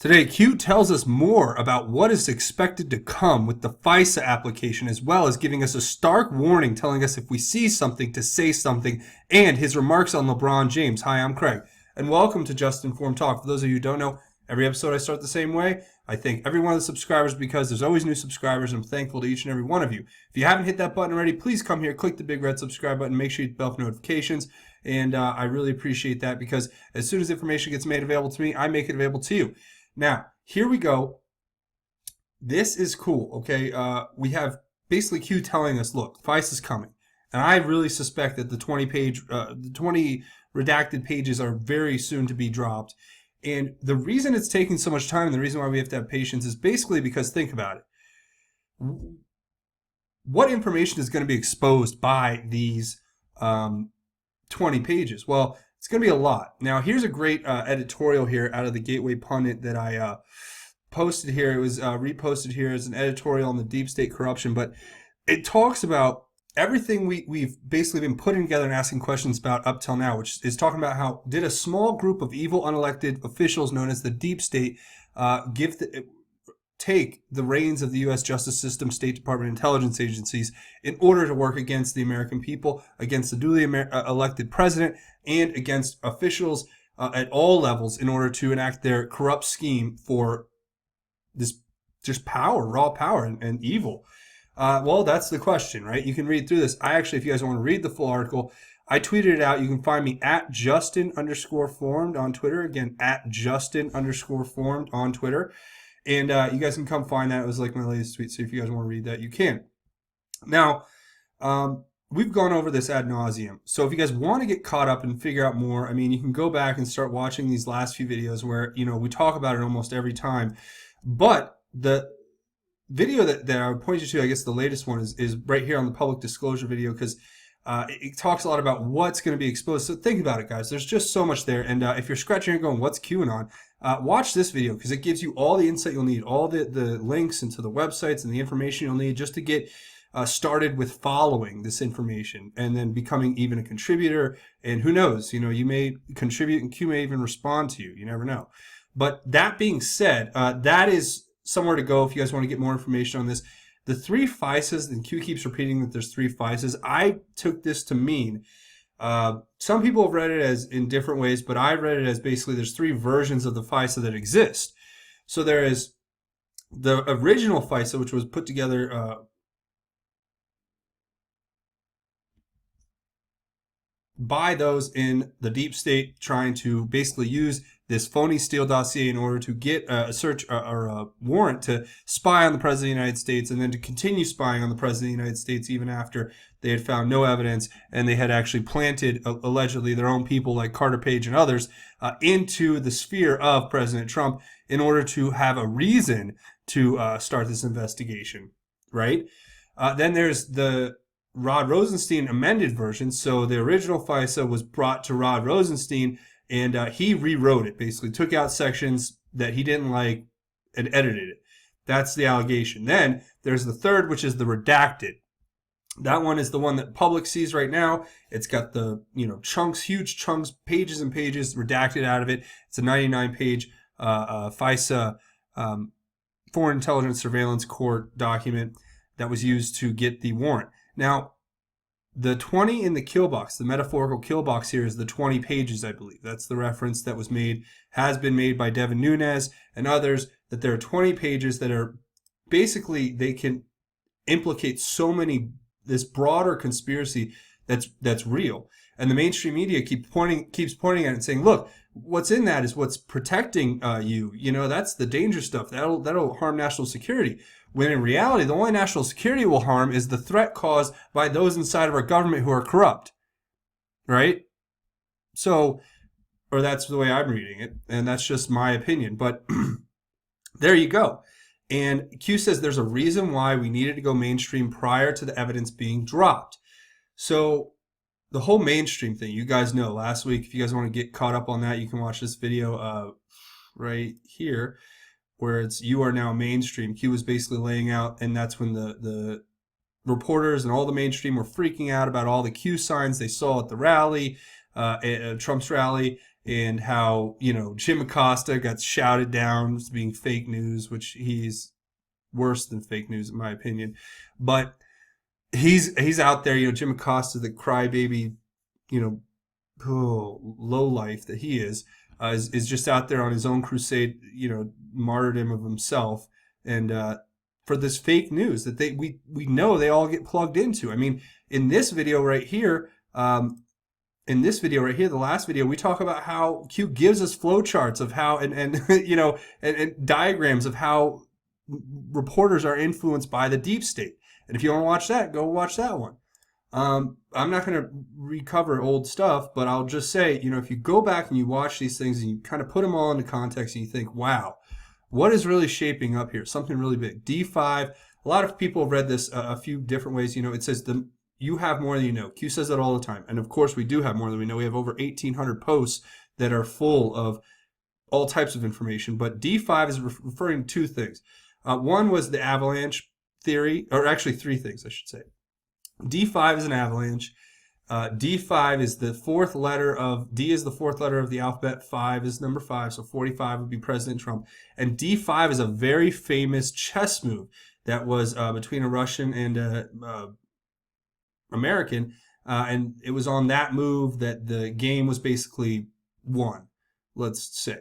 Today, Q tells us more about what is expected to come with the FISA application, as well as giving us a stark warning telling us if we see something to say something, and his remarks on LeBron James. Hi, I'm Craig, and welcome to Just Informed Talk. For those of you who don't know, every episode I start the same way. I thank every one of the subscribers because there's always new subscribers, and I'm thankful to each and every one of you. If you haven't hit that button already, please come here, click the big red subscribe button, make sure you hit the bell for notifications, and I really appreciate that because as soon as information gets made available to me, I make it available to you. Now, here we go. This is cool, okay? We have basically Q telling us, look, FISA's coming. And I really suspect that the 20 redacted pages are very soon to be dropped. And the reason it's taking so much time and the reason why we have to have patience is basically because, think about it. What information is going to be exposed by these 20 pages? Well, it's going to be a lot. Now, here's a great editorial here out of the Gateway Pundit that I posted here. It was reposted here as an editorial on the deep state corruption, but it talks about everything we've basically been putting together and asking questions about up till now, which is talking about how did a small group of evil, unelected officials known as the deep state take the reins of the U.S. justice system, State Department, intelligence agencies in order to work against the American people, against the duly elected president, and against officials at all levels in order to enact their corrupt scheme for this just power, raw power and evil. Well, that's the question, right? You can read through this. I actually, if you guys want to read the full article, I tweeted it out. You can find me at Justin_formed on Twitter. Again, at Justin_formed on Twitter. And you guys can come find that. It was like my latest tweet. So if you guys want to read that, you can. Now, we've gone over this ad nauseum. So if you guys want to get caught up and figure out more, I mean, you can go back and start watching these last few videos where, you know, we talk about it almost every time. But the video that I would point you to, I guess the latest one is right here on the public disclosure video because it talks a lot about what's going to be exposed. So think about it, guys. There's just so much there. And if you're scratching your head going, what's QAnon? Watch this video because it gives you all the insight you'll need, all the links into the websites and the information you'll need just to get started with following this information and then becoming even a contributor. And who knows, you know, you may contribute and Q may even respond to you. You never know. But that being said, that is somewhere to go if you guys want to get more information on this. The 3 FISAs, and Q keeps repeating that there's 3 FISAs. I took this to mean, some people have read it as in different ways, but I read it as basically there's 3 versions of the FISA that exist. So there is the original FISA, which was put together by those in the deep state trying to basically use this phony Steele dossier in order to get a search or a warrant to spy on the President of the United States and then to continue spying on the President of the United States even after they had found no evidence and they had actually planted, allegedly, their own people like Carter Page and others into the sphere of President Trump in order to have a reason to start this investigation, right? Then there's the Rod Rosenstein amended version. So the original FISA was brought to Rod Rosenstein and he rewrote it, basically took out sections that he didn't like and edited it. That's the allegation. Then there's the third, which is the redacted. That one is the one that public sees right now. It's got the, you know, chunks, huge chunks, pages and pages redacted out of it. It's a 99-page FISA Foreign Intelligence Surveillance Court document that was used to get the warrant. Now, the 20 in the kill box, the metaphorical kill box here is the 20 pages, I believe. That's the reference that was made, has been made by Devin Nunes and others, that there are 20 pages that are basically, they can implicate so many, this broader conspiracy that's real. And the mainstream media keeps pointing at it and saying, look, what's in that is what's protecting you. You know, that's the dangerous stuff. That'll harm national security. When in reality, the only national security will harm is the threat caused by those inside of our government who are corrupt. Right? So, or that's the way I'm reading it, and that's just my opinion. But there you go. And Q says there's a reason why we needed to go mainstream prior to the evidence being dropped. So the whole mainstream thing, you guys know, last week, if you guys want to get caught up on that, you can watch this video right here, where it's you are now mainstream. Q was basically laying out, and that's when the reporters and all the mainstream were freaking out about all the Q signs they saw at the rally, Trump's rally, and how, Jim Acosta got shouted down as being fake news, which he's worse than fake news in my opinion. But he's out there, Jim Acosta, the crybaby, low life that he is just out there on his own crusade, martyrdom of himself, and for this fake news that we know they all get plugged into. I mean, in this video right here, the last video, we talk about how Q gives us flowcharts of how and and diagrams of how reporters are influenced by the deep state. And if you want to watch that, go watch that one. I'm not going to recover old stuff, but I'll just say, if you go back and you watch these things and you kind of put them all into context and you think, wow, what is really shaping up here? Something really big. D5, a lot of people have read this a few different ways. It says you have more than you know. Q says that all the time. And of course we do have more than we know. We have over 1,800 posts that are full of all types of information. But D5 is referring to two things. One was the avalanche theory, or actually three things, I should say. D5 is an avalanche. D5 is the fourth letter of, D is the fourth letter of the alphabet, 5 is number 5, so 45 would be President Trump. And D5 is a very famous chess move that was between a Russian and a American, and it was on that move that the game was basically won, let's say.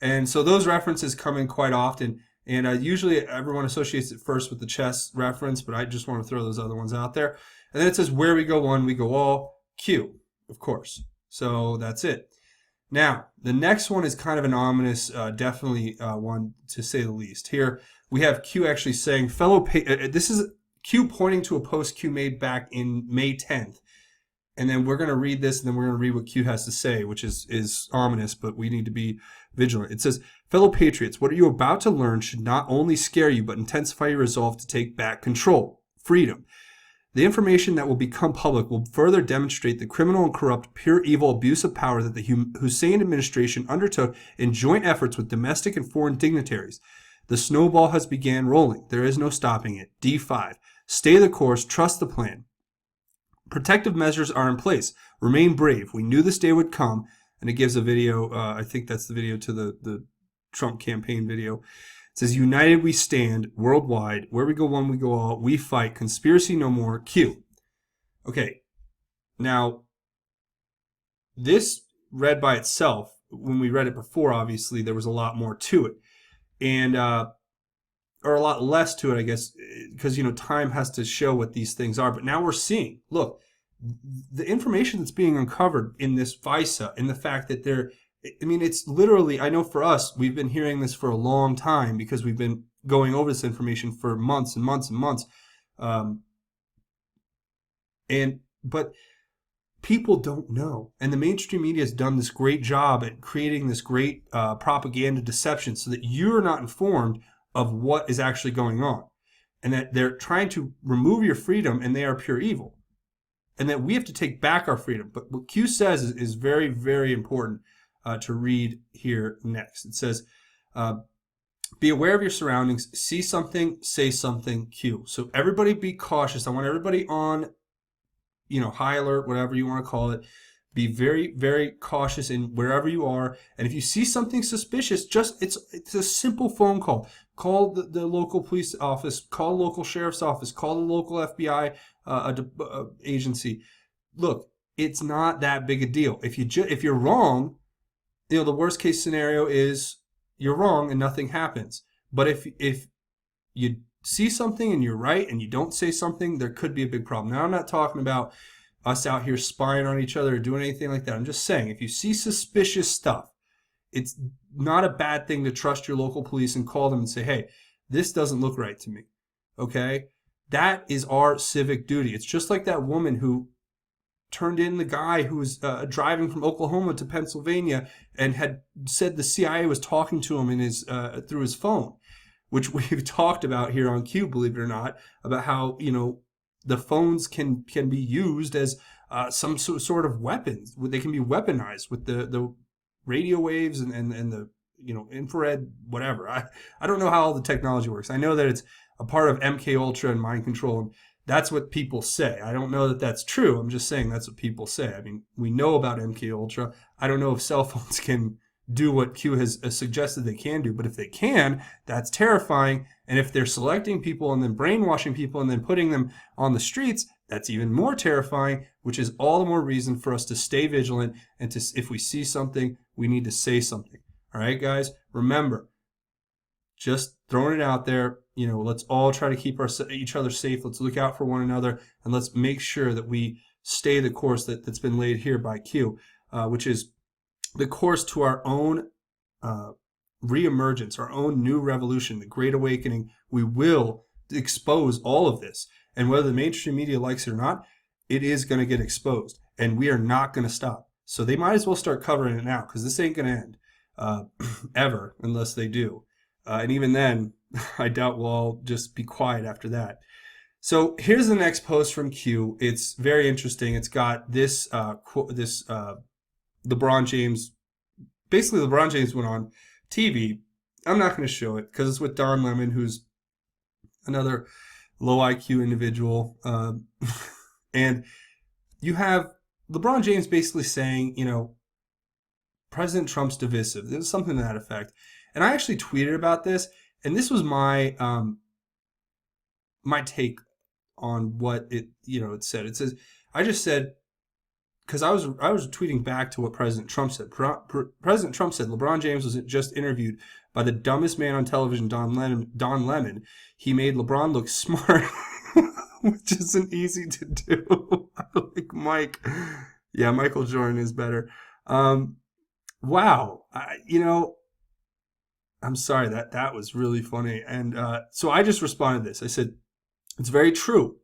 And so those references come in quite often, and usually everyone associates it first with the chess reference, but I just want to throw those other ones out there. And then it says, where we go one, we go all, Q, of course. So that's it. Now, the next one is kind of an ominous, definitely one to say the least. Here, we have Q actually saying, this is Q pointing to a post Q made back in May 10th. And then we're going to read this, and then we're going to read what Q has to say, which is ominous, but we need to be vigilant. It says, fellow patriots, what are you about to learn should not only scare you, but intensify your resolve to take back control, freedom. The information that will become public will further demonstrate the criminal and corrupt, pure evil abuse of power that the Hussein administration undertook in joint efforts with domestic and foreign dignitaries. The snowball has began rolling. There is no stopping it. D5. Stay the course. Trust the plan. Protective measures are in place. Remain brave. We knew this day would come. And it gives a video. I think that's the video to the Trump campaign video. It says, united we stand, worldwide. Where we go one, we go all. We fight. Conspiracy no more. Q. Okay. Now, this read by itself, when we read it before, obviously, there was a lot more to it. And, or a lot less to it, I guess, because, time has to show what these things are. But now we're seeing, look, the information that's being uncovered in this FISA, in the fact that it's literally, I know for us, we've been hearing this for a long time because we've been going over this information for months and months and months. But people don't know. And the mainstream media has done this great job at creating this great propaganda deception so that you're not informed of what is actually going on. And that they're trying to remove your freedom and they are pure evil. And that we have to take back our freedom. But what Q says is very, very important to read here next. It says, be aware of your surroundings, see something, say something, Q. So everybody be cautious. I want everybody on, high alert, whatever you want to call it. Be very, very cautious in wherever you are. And if you see something suspicious, it's a simple phone call. Call the local police office, call the local sheriff's office, call the local FBI agency. Look, it's not that big a deal. If you're wrong, the worst case scenario is you're wrong and nothing happens. But if you see something and you're right and you don't say something, there could be a big problem. Now, I'm not talking about us out here spying on each other or doing anything like that. I'm just saying, if you see suspicious stuff, it's not a bad thing to trust your local police and call them and say, hey, this doesn't look right to me. Okay? That is our civic duty. It's just like that woman who turned in the guy who was driving from Oklahoma to Pennsylvania and had said the CIA was talking to him in his through his phone, which we've talked about here on Q, believe it or not, about how, the phones can be used as some sort of weapons. They can be weaponized with the radio waves and the infrared whatever. I don't know how all the technology works. I know that it's a part of MK Ultra and mind control. That's what people say. I don't know that that's true. I'm just saying that's what people say. I mean, we know about MK Ultra. I don't know if cell phones can do what Q has suggested they can do, but if they can, that's terrifying. And if they're selecting people and then brainwashing people and then putting them on the streets, that's even more terrifying, which is all the more reason for us to stay vigilant and to, if we see something, we need to say something. All right, guys, remember, just throwing it out there, let's all try to keep each other safe. Let's look out for one another, and let's make sure that we stay the course that's been laid here by Q, which is the course to our own reemergence, our own new revolution, the Great Awakening. We will expose all of this. And whether the mainstream media likes it or not, it is going to get exposed. And we are not going to stop. So they might as well start covering it now, because this ain't going to end ever unless they do. And even then, I doubt we'll all just be quiet after that. So here's the next post from Q. It's very interesting. It's got this LeBron James. Basically, LeBron James went on TV. I'm not going to show it because it's with Don Lemon, who's another low IQ individual. And you have LeBron James basically saying, President Trump's divisive. There's something to that effect. And I actually tweeted about this, and this was my my take on what it said. It says, I just said, because I was tweeting back to what President Trump said. President Trump said LeBron James was just interviewed by the dumbest man on television, Don Lemon. He made LeBron look smart, which isn't easy to do. I like Mike. Yeah, Michael Jordan is better. Wow. I'm sorry, that was really funny. And so I just responded to this. I said, it's very true.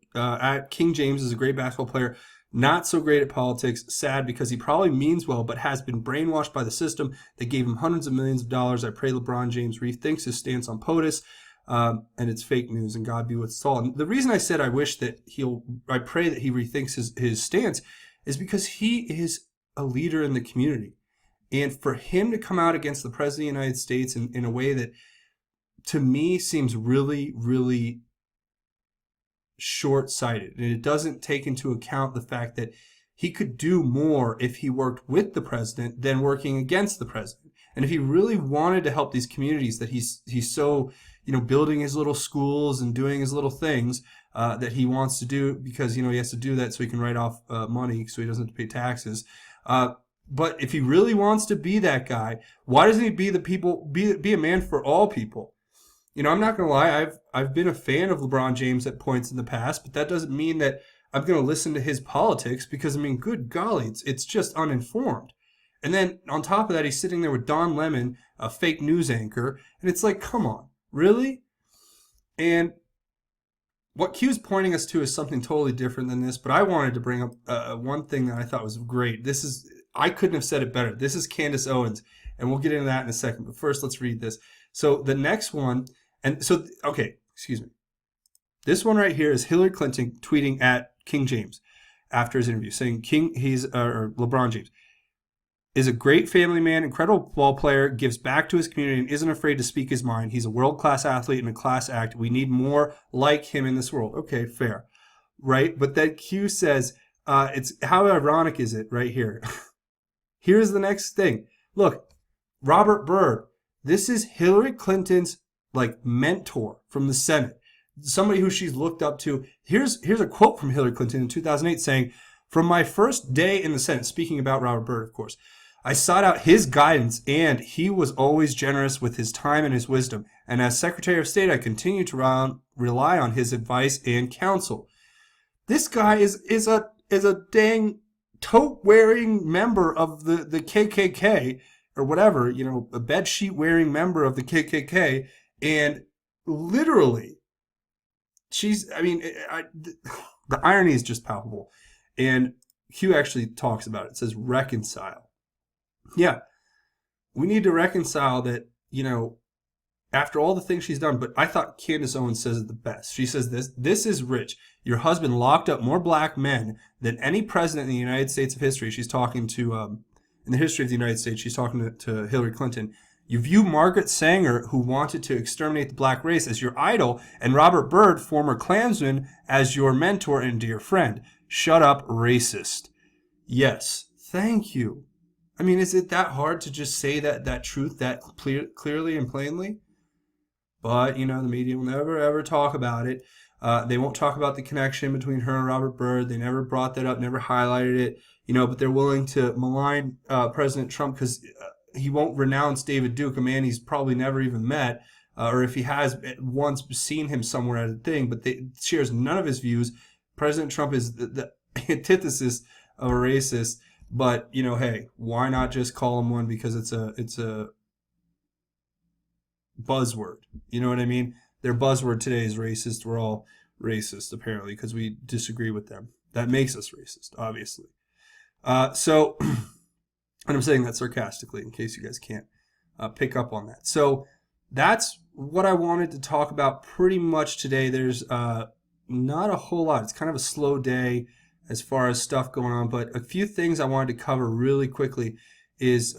King James is a great basketball player, not so great at politics. Sad because he probably means well, but has been brainwashed by the system that gave him hundreds of millions of dollars. I pray LeBron James rethinks his stance on POTUS, and it's fake news, and God be with us all. And the reason I said I pray that he rethinks his stance is because he is a leader in the community. And for him to come out against the President of the United States in a way that, to me, seems really, really short-sighted. And it doesn't take into account the fact that he could do more if he worked with the president than working against the president. And if he really wanted to help these communities that he's so, building his little schools and doing his little things that he wants to do because, he has to do that so he can write off money so he doesn't have to pay taxes. But if he really wants to be that guy, why doesn't he be a man for all people? I'm not going to lie. I've been a fan of LeBron James at points in the past, but that doesn't mean that I'm going to listen to his politics because, good golly, it's just uninformed. And then on top of that, he's sitting there with Don Lemon, a fake news anchor, and it's like, come on, really? And what Q's pointing us to is something totally different than this, but I wanted to bring up one thing that I thought was great. I couldn't have said it better. This is Candace Owens, and we'll get into that in a second. But first, let's read this. So the next one, excuse me. This one right here is Hillary Clinton tweeting at King James after his interview, saying LeBron James is a great family man, incredible ball player, gives back to his community, and isn't afraid to speak his mind. He's a world-class athlete and a class act. We need more like him in this world. Okay, fair, right? But then Q says, it's how ironic is it right here? Here's the next thing. Look, Robert Byrd. This is Hillary Clinton's mentor from the Senate, somebody who she's looked up to. Here's a quote from Hillary Clinton in 2008 saying, "From my first day in the Senate," speaking about Robert Byrd, of course, "I sought out his guidance, and he was always generous with his time and his wisdom. And as Secretary of State, I continue to rely on his advice and counsel." This guy is a dang tote-wearing member of the KKK or whatever, a bedsheet-wearing member of the KKK, and literally, the irony is just palpable. And Q actually talks about it. It says reconcile. Yeah, we need to reconcile that, after all the things she's done. But I thought Candace Owens says it the best. She says this is rich. Your husband locked up more black men than any president in the United States of history. She's talking to, in the history of the United States, she's talking to Hillary Clinton. You view Margaret Sanger, who wanted to exterminate the black race, as your idol, and Robert Byrd, former Klansman, as your mentor and dear friend. Shut up, racist. Yes, thank you. I mean, is it that hard to just say that truth that clearly and plainly? But, the media will never, ever talk about it. They won't talk about the connection between her and Robert Byrd. They never brought that up, never highlighted it, but they're willing to malign President Trump because he won't renounce David Duke, a man he's probably never even met, or if he has once seen him somewhere at a thing, but shares none of his views. President Trump is the antithesis of a racist. But, hey, why not just call him one because it's a buzzword? You know what I mean? Their buzzword today is racist. We're all racist, apparently, because we disagree with them. That makes us racist, obviously. And I'm saying that sarcastically in case you guys can't pick up on that. So that's what I wanted to talk about pretty much today. There's not a whole lot. It's kind of a slow day as far as stuff going on, but a few things I wanted to cover really quickly is,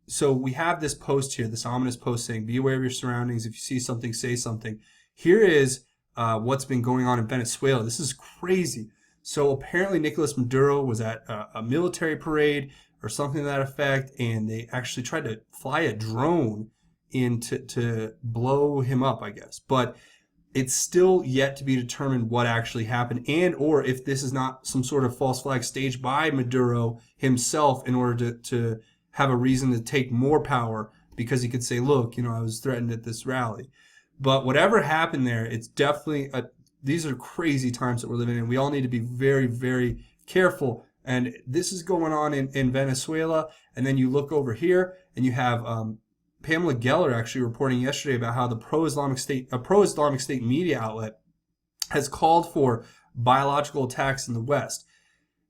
so we have this post here, this ominous post saying, be aware of your surroundings. If you see something, say something. Here is what's been going on in Venezuela. This is crazy. So apparently Nicolas Maduro was at a military parade or something to that effect, and they actually tried to fly a drone in to blow him up, I guess. But it's still yet to be determined what actually happened, and or if this is not some sort of false flag staged by Maduro himself in order to have a reason to take more power, because he could say, look, I was threatened at this rally. But whatever happened there, it's definitely, these are crazy times that we're living in. We all need to be very, very careful. And this is going on in Venezuela. And then you look over here and you have Pamela Geller actually reporting yesterday about how the pro-Islamic State media outlet has called for biological attacks in the West.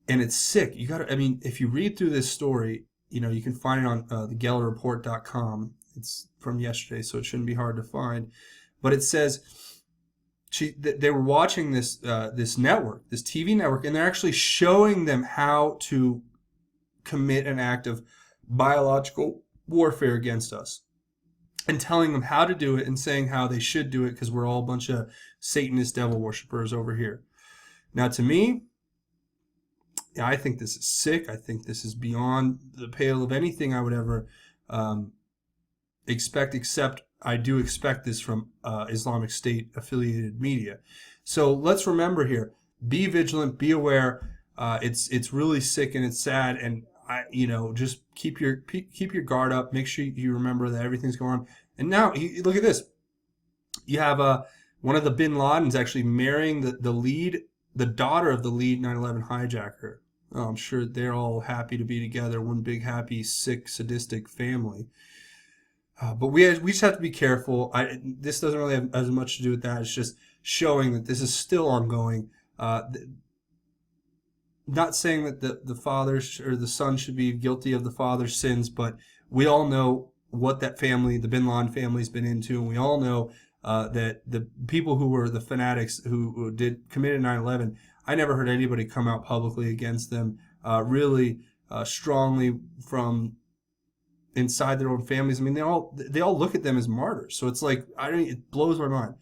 And it's sick. If you read through this story, you can find it on thegellerreport.com. It's from yesterday, so it shouldn't be hard to find. But it says they were watching this network, this TV network, and they're actually showing them how to commit an act of biological warfare against us, and telling them how to do it and saying how they should do it because we're all a bunch of Satanist devil worshippers over here. Now, to me, I think this is sick. I think this is beyond the pale of anything I would ever expect, except I do expect this from Islamic State affiliated media. So let's remember here, be vigilant, be aware. It's really sick and it's sad, and just keep your guard up. Make sure you remember that everything's going on. And now look at this. You have one of the Bin Ladens actually marrying the daughter of the lead 9/11 hijacker. Oh, I'm sure they're all happy to be together, one big happy sick sadistic family. But we just have to be careful. This doesn't really have as much to do with that. It's just showing that this is still ongoing. Not saying that the father or the son should be guilty of the father's sins, but we all know what that family, the Bin Laden family, has been into, and we all know that the people who were the fanatics who committed 9/11, I never heard anybody come out publicly against them really strongly from inside their own families. I mean, they all look at them as martyrs. So it's like, it blows my mind.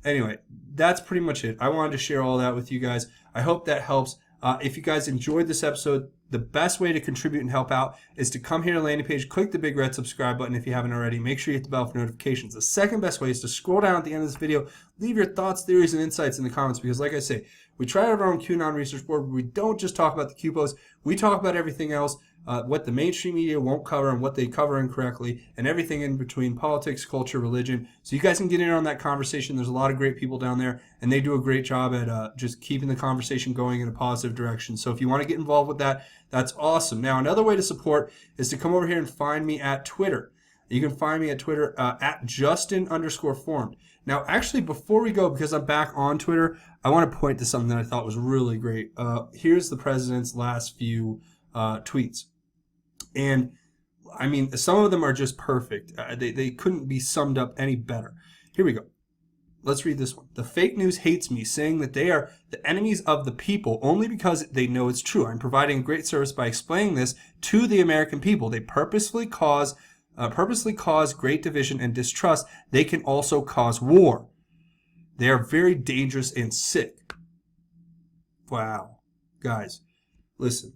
Anyway, that's pretty much it. I wanted to share all that with you guys. I hope that helps. If you guys enjoyed this episode, the best way to contribute and help out is to come here to the landing page, click the big red subscribe button if you haven't already. Make sure you hit the bell for notifications. The second best way is to scroll down at the end of this video, leave your thoughts, theories, and insights in the comments, because like I say, we try to have our own QAnon research board, but we don't just talk about the QPOs. We talk about everything else, what the mainstream media won't cover and what they cover incorrectly, and everything in between: politics, culture, religion. So you guys can get in on that conversation. There's a lot of great people down there, and they do a great job at just keeping the conversation going in a positive direction. So if you want to get involved with that, that's awesome. Now, another way to support is to come over here and find me at Twitter. You can find me at Twitter at Justin_formed. Now, actually, before we go, because I'm back on Twitter, I want to point to something that I thought was really great. Here's the president's last few tweets. And, I mean, some of them are just perfect. They couldn't be summed up any better. Here we go. Let's read this one. The fake news hates me, saying that they are the enemies of the people only because they know it's true. I'm providing a great service by explaining this to the American people. They purposefully cause purposely cause great division and distrust, they can also cause war. They are very dangerous and sick. Wow. Guys, listen.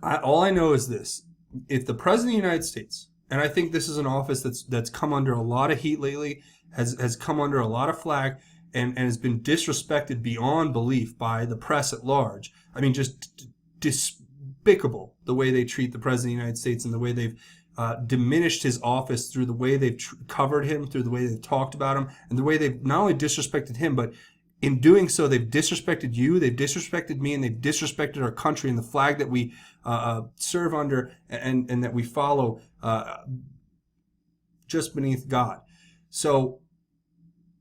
All I know is this. If the President of the United States, and I think this is an office that's come under a lot of heat lately, has come under a lot of flack, and has been disrespected beyond belief by the press at large. I mean, just despicable the way they treat the President of the United States and the way they've diminished his office through the way they've covered him, through the way they've talked about him, and the way they've not only disrespected him, but in doing so, they've disrespected you, they've disrespected me, and they've disrespected our country and the flag that we serve under and that we follow just beneath God. So,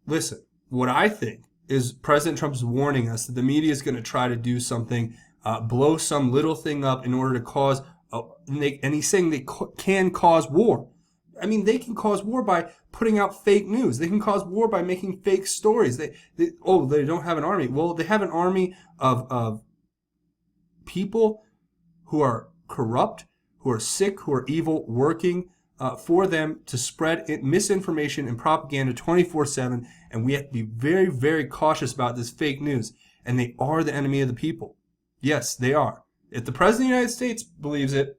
listen, what I think is President Trump is warning us that the media is going to try to do something, blow some little thing up in order to cause, and he's saying they can cause war. I mean, they can cause war by putting out fake news. They can cause war by making fake stories. They don't have an army. Well, they have an army of people who are corrupt, who are sick, who are evil, working for them to spread misinformation and propaganda 24/7. And we have to be very, very cautious about this fake news. And they are the enemy of the people. Yes, they are. If the President of the United States believes it,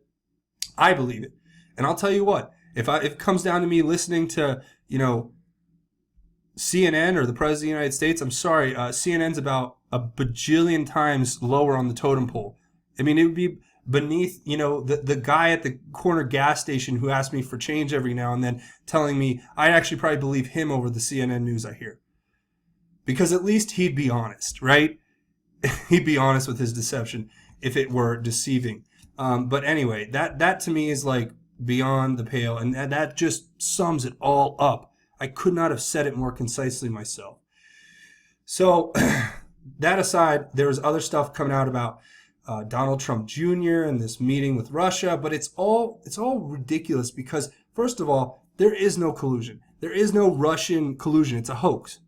I believe it. And I'll tell you what. If it comes down to me listening to, CNN or the President of the United States, I'm sorry, CNN's about a bajillion times lower on the totem pole. I mean, it would be beneath, the guy at the corner gas station who asks me for change every now and then telling me I'd actually probably believe him over the CNN news I hear. Because at least he'd be honest, right? He'd be honest with his deception if it were deceiving. But anyway, that to me is like beyond the pale, and that just sums it all up. I could not have said it more concisely myself. So that aside, there was other stuff coming out about Donald Trump Jr. and this meeting with Russia, but it's all ridiculous because, first of all, there is no collusion. There is no Russian collusion. It's a hoax.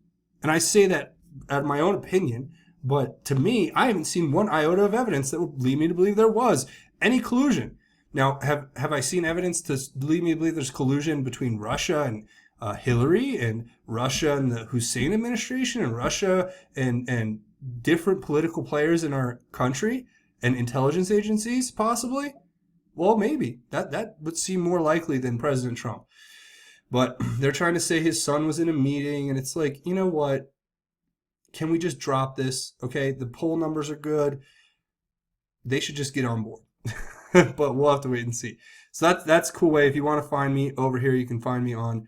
And I say that at my own opinion, but to me, I haven't seen one iota of evidence that would lead me to believe there was any collusion. Now, have I seen evidence to lead me to believe there's collusion between Russia and Hillary, and Russia and the Hussein administration, and Russia and different political players in our country and intelligence agencies, possibly? Well, maybe. That would seem more likely than President Trump. But they're trying to say his son was in a meeting, and it's like, you know what? Can we just drop this? Okay, the poll numbers are good. They should just get on board. But we'll have to wait and see. So that's a cool way. If you want to find me over here, you can find me on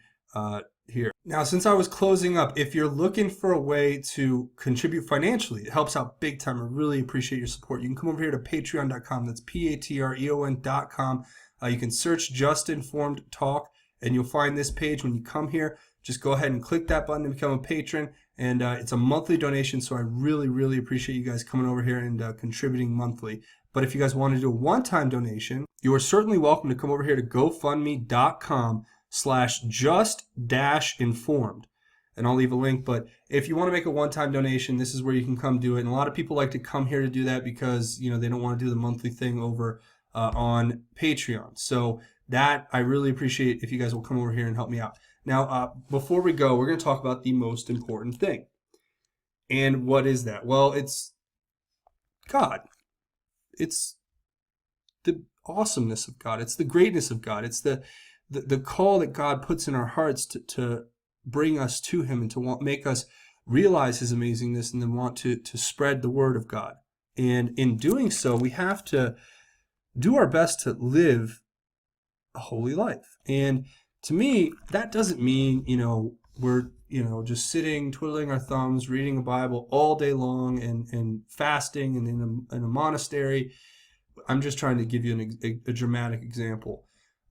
here. Now, since I was closing up, if you're looking for a way to contribute financially, it helps out big time. I really appreciate your support. You can come over here to patreon.com. That's patreon.com. You can search Just Informed Talk, and you'll find this page when you come here. Just go ahead and click that button to become a patron. And it's a monthly donation, so I really, really appreciate you guys coming over here and contributing monthly. But if you guys want to do a one-time donation, you are certainly welcome to come over here to gofundme.com/just-informed. And I'll leave a link. But if you want to make a one-time donation, this is where you can come do it. And a lot of people like to come here to do that because, they don't want to do the monthly thing over on Patreon. So that I really appreciate if you guys will come over here and help me out. Now, before we go, we're going to talk about the most important thing. And what is that? Well, it's God. It's the awesomeness of God. It's the greatness of God. It's the call that God puts in our hearts to bring us to Him and to make us realize His amazingness and then want to spread the word of God. And in doing so, we have to do our best to live a holy life. And to me, that doesn't mean, we're, just sitting, twiddling our thumbs, reading a Bible all day long and fasting and in a monastery. I'm just trying to give you a dramatic example.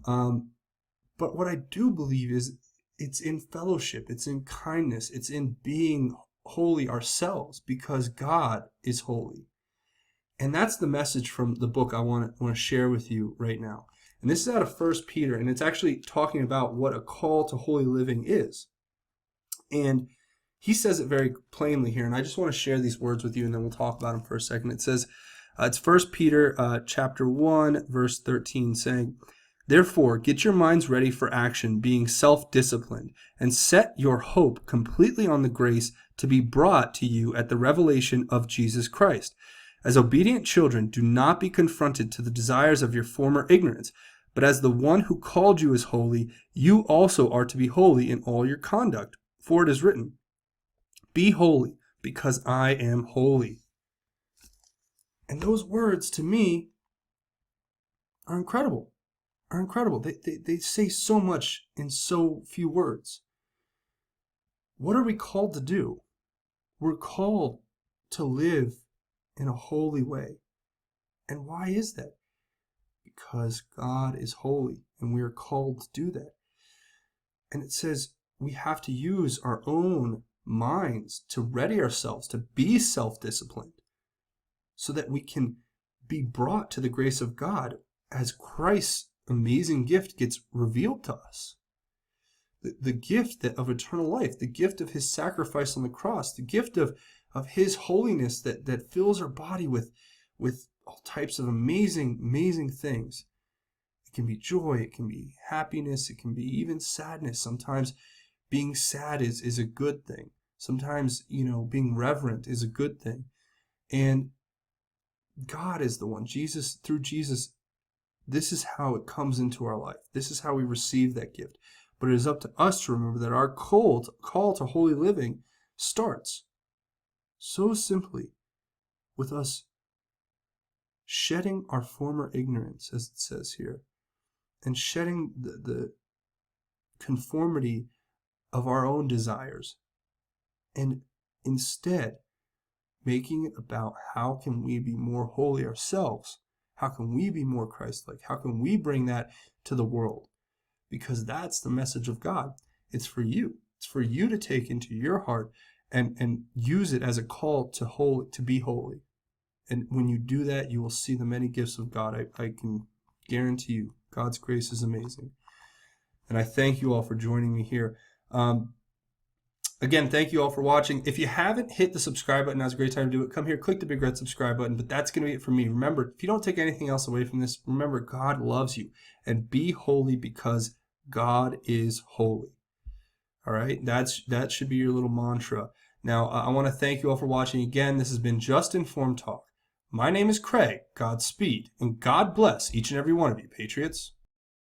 But what I do believe is it's in fellowship, it's in kindness, it's in being holy ourselves because God is holy. And that's the message from the book I want to share with you right now. And this is out of 1 Peter, and it's actually talking about what a call to holy living is. And he says it very plainly here, and I just want to share these words with you, and then we'll talk about them for a second. It says, it's 1 Peter chapter 1, verse 13, saying, Therefore, get your minds ready for action, being self-disciplined, and set your hope completely on the grace to be brought to you at the revelation of Jesus Christ. As obedient children, do not be confronted to the desires of your former ignorance, but as the one who called you is holy, you also are to be holy in all your conduct. For it is written, "Be holy, because I am holy." And those words, to me, are incredible. They say so much in so few words. What are we called to do? We're called to live in a holy way. And why is that? Because God is holy, and we are called to do that. And it says we have to use our own minds to ready ourselves to be self-disciplined so that we can be brought to the grace of God as Christ's amazing gift gets revealed to us. The gift of eternal life, the gift of his sacrifice on the cross, the gift of his holiness that fills our body with all types of amazing things. It can be joy, it can be happiness, it can be even sadness. Sometimes being sad is a good thing. Sometimes, being reverent is a good thing. And God is the one. Through Jesus, this is how it comes into our life. This is how we receive that gift. But it is up to us to remember that our call to holy living starts so simply with us shedding our former ignorance, as it says here, and shedding the conformity of our own desires, and instead making it about how can we be more holy ourselves? How can we be more Christ-like? How can we bring that to the world? Because that's the message of God. It's for you. It's for you to take into your heart and use it as a call to be holy. And when you do that, you will see the many gifts of God. I can guarantee you, God's grace is amazing. And I thank you all for joining me here. Again, thank you all for watching. If you haven't hit the subscribe button, now's a great time to do it. Come here, click the big red subscribe button. But that's going to be it for me. Remember, if you don't take anything else away from this, remember God loves you. And be holy because God is holy. All right? That should be your little mantra. Now, I want to thank you all for watching. Again, this has been Just Informed Talk. My name is Craig. Godspeed. And God bless each and every one of you, Patriots.